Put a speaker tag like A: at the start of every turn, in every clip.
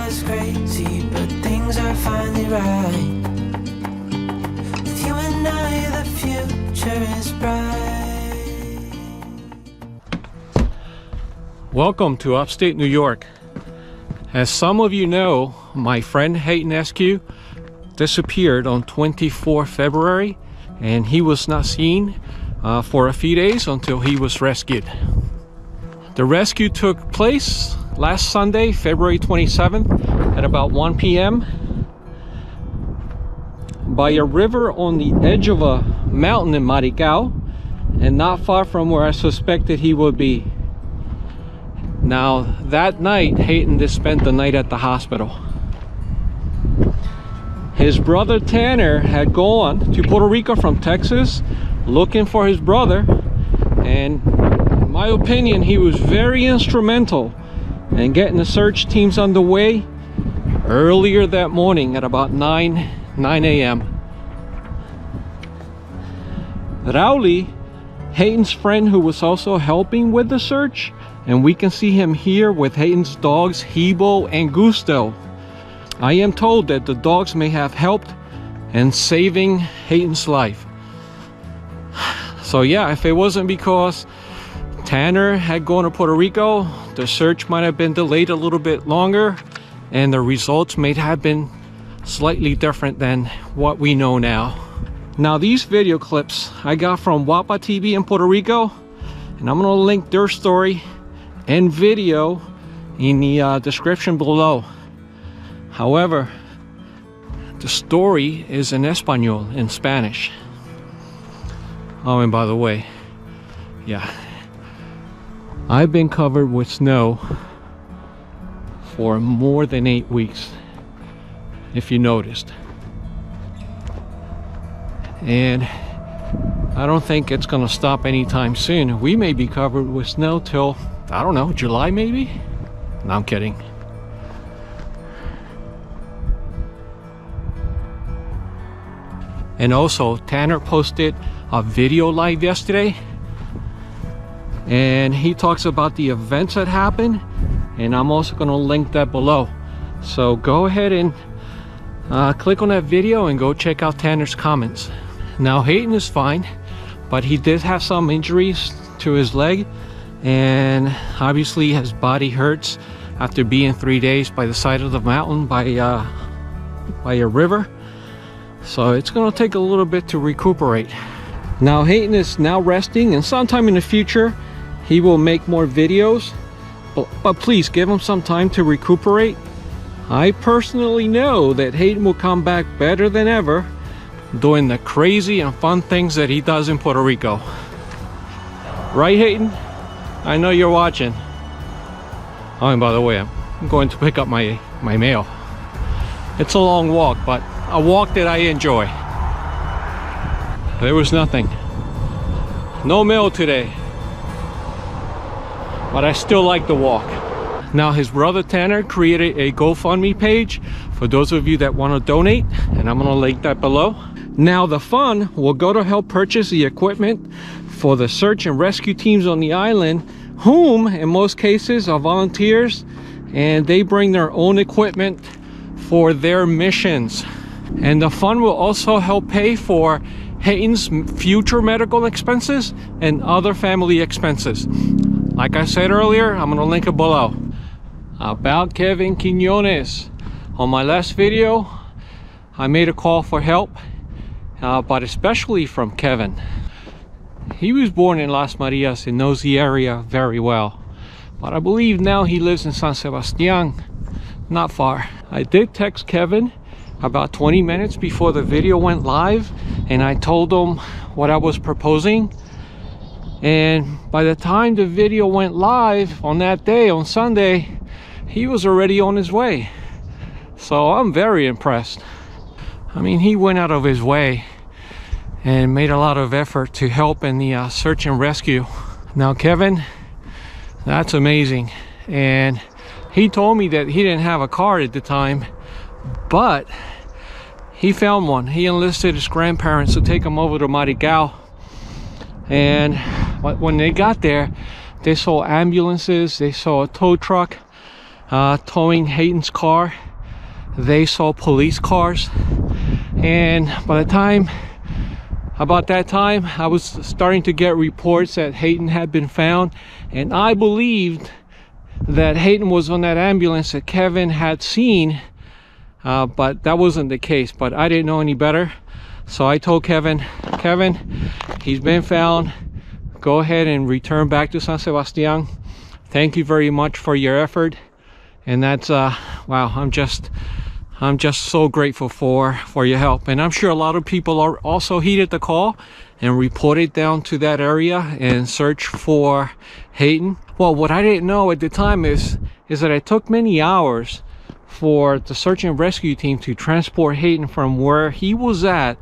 A: was crazy, but things are finally right. With you and I, the future is bright.
B: Welcome to upstate New York. As some of you know, my friend Hayden Eskew disappeared on 24 February, and he was not seen for a few days until he was rescued. The rescue took place last Sunday, February 27th at about 1 p.m. by a river on the edge of a mountain in Maricao, and not far from where I suspected he would be. Now, that night, Hayden just spent the night at the hospital. His brother Tanner had gone to Puerto Rico from Texas looking for his brother, and in my opinion, he was very instrumental in getting the search teams underway earlier that morning at about 9 a.m. Rauli, Hayden's friend who was also helping with the search, and we can see him here with Hayden's dogs Hebo and Gusto. I am told that the dogs may have helped in saving Hayden's life. So yeah, if it wasn't because Tanner had gone to Puerto Rico, the search might have been delayed a little bit longer, and the results may have been slightly different than what we know now. Now, these video clips I got from Wapa TV in Puerto Rico, and I'm gonna link their story and video in the description below. However, the story is in Espanol, in Spanish. Oh, and by the way, yeah, I've been covered with snow for more than 8 weeks, if you noticed. And I don't think it's gonna stop anytime soon. We may be covered with snow till, I don't know, July maybe? No, I'm kidding. And also, Tanner posted a video live yesterday, and he talks about the events that happened, and I'm also going to link that below. So go ahead and click on that video and go check out Tanner's comments. Now, Hayden is fine, but he did have some injuries to his leg, and obviously his body hurts after being 3 days by the side of the mountain by a river. So it's going to take a little bit to recuperate. Now, Hayden is now resting, and sometime in the future he will make more videos, but please give him some time to recuperate. I personally know that Hayden will come back better than ever, doing the crazy and fun things that he does in Puerto Rico. Right, Hayden? I know you're watching. Oh, and by the way, I'm going to pick up my mail. It's a long walk, but a walk that I enjoy. There was nothing. No mail today. But I still like the walk. Now, his brother Tanner created a GoFundMe page for those of you that want to donate, and I'm going to link that below. Now, the fund will go to help purchase the equipment for the search and rescue teams on the island, whom in most cases are volunteers, and they bring their own equipment for their missions. And the fund will also help pay for Hayden's future medical expenses and other family expenses. Like I said earlier, I'm going to link it below. About Kevin Quiñones. On my last video, I made a call for help, but especially from Kevin. He was born in Las Marias and knows the area very well. But I believe now he lives in San Sebastian, not far. I did text Kevin about 20 minutes before the video went live, and I told him what I was proposing. And by the time the video went live on that day, on Sunday, he was already on his way. So I'm very impressed. I mean, he went out of his way and made a lot of effort to help in the search and rescue. Now, Kevin, that's amazing. And he told me that he didn't have a car at the time, but he found one. He enlisted his grandparents to take him over to Maricao, and when they got there, they saw ambulances, they saw a tow truck, towing Hayden's car. They saw police cars, and about that time, I was starting to get reports that Hayden had been found, and I believed that Hayden was on that ambulance that Kevin had seen, but that wasn't the case. But I didn't know any better, so I told Kevin, he's been found. Go ahead and return back to San Sebastian. Thank you very much for your effort. And that's wow, I'm just so grateful for your help. And I'm sure a lot of people are also heeded the call and reported down to that area and searched for Hayden. Well, what I didn't know at the time is that it took many hours for the search and rescue team to transport Hayden from where he was at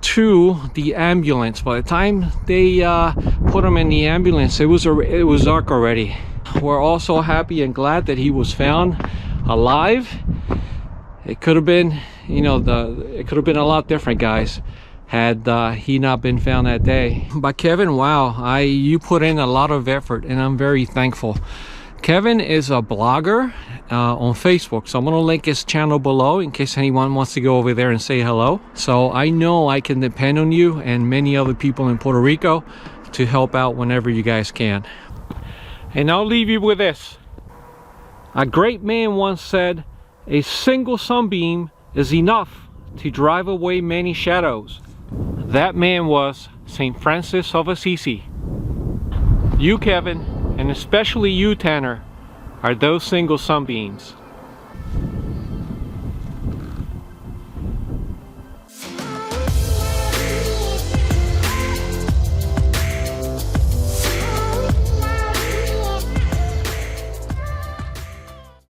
B: to the ambulance. By the time they put him in the ambulance, it was dark already. We're also happy and glad that he was found alive. It could have been, you know, it could have been a lot different, guys, had he not been found that day. But Kevin, wow, you put in a lot of effort, and I'm very thankful. Kevin is a blogger on Facebook, so I'm gonna link his channel below in case anyone wants to go over there and say hello. So I know I can depend on you and many other people in Puerto Rico to help out whenever you guys can. And I'll leave you with this. A great man once said, "A single sunbeam is enough to drive away many shadows." That man was St. Francis of Assisi. You, Kevin, and especially you, Tanner, are those single sunbeams.